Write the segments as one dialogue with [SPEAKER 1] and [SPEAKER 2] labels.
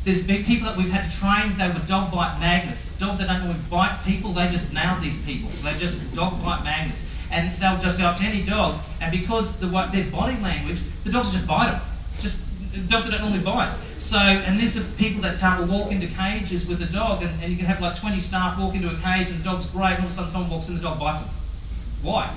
[SPEAKER 1] There's been people that we've had to train, they were dog bite magnets. Dogs that don't normally bite people, they just nail these people. They're just dog bite magnets. And they'll just go up to any dog, and because their body language, the dogs just bite them. Just dogs that don't normally bite. So, and these are people that will walk into cages with a dog, and you can have like 20 staff walk into a cage, and the dog's great, and all of a sudden someone walks in, the dog bites them. Why?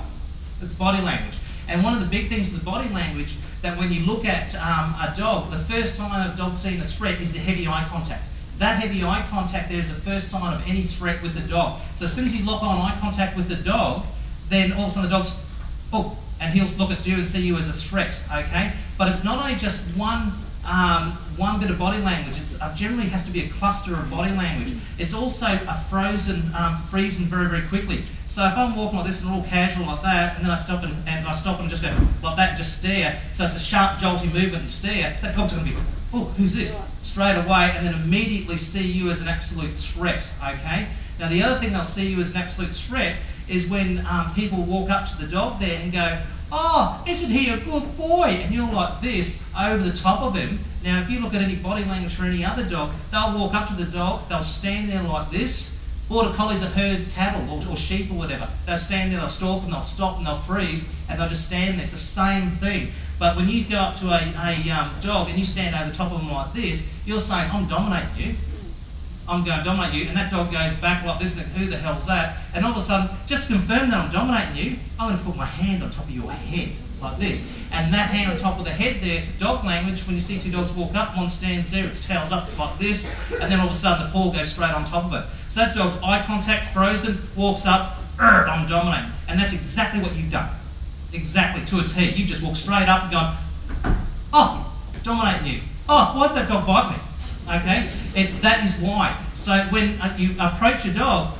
[SPEAKER 1] It's body language. And one of the big things with the body language, that when you look at a dog, the first sign of a dog seeing a threat is the heavy eye contact. That heavy eye contact there is the first sign of any threat with the dog. So as soon as you lock on eye contact with the dog, then all of a sudden the dog's, oh, and he'll look at you and see you as a threat, okay? But it's not only just one bit of body language, it generally has to be a cluster of body language. It's also a freezing very, very quickly. So if I'm walking like this and all casual like that, and then I stop and just go like that and just stare, so it's a sharp, jolty movement and stare, that dog's going to be, oh, who's this? Straight away, and then immediately see you as an absolute threat, okay? Now the other thing they'll see you as an absolute threat is when people walk up to the dog there and go, oh, isn't he a good boy? And you're like this over the top of him. Now, if you look at any body language for any other dog, they'll walk up to the dog, they'll stand there like this. Border collies that herd cattle or sheep or whatever. They'll stand there, they'll stalk and they'll stop and they'll freeze and they'll just stand there. It's the same thing. But when you go up to a dog and you stand over the top of them like this, you're saying, I'm dominating you. I'm going to dominate you, and that dog goes back like this, and who the hell's that? And all of a sudden, just to confirm that I'm dominating you, I'm going to put my hand on top of your head, like this. And that hand on top of the head there, for dog language, when you see two dogs walk up, one stands there, its tail's up like this, and then all of a sudden the paw goes straight on top of it. So that dog's eye contact, frozen, walks up, I'm dominating. And that's exactly what you've done. Exactly, to a T. You just walked straight up and gone, oh, dominating you. Oh, why did that dog bite me? Okay, that is why. So when you approach a dog,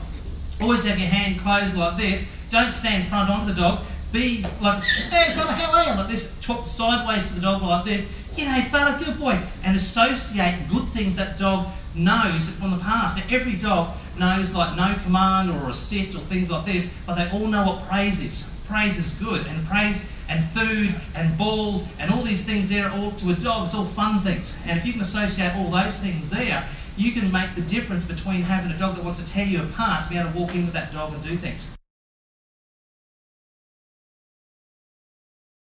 [SPEAKER 1] always have your hand closed like this. Don't stand front onto the dog. Be like, hey fella, how are you? Like this, sideways to the dog like this. G'day fella, good boy. And associate good things that dog knows from the past. Now every dog knows like no command or a sit or things like this, but they all know what praise is. Praise is good, and praise and food and balls and all these things there, all to a dog, it's all fun things. And if you can associate all those things there, you can make the difference between having a dog that wants to tear you apart to be able to walk in with that dog and do things.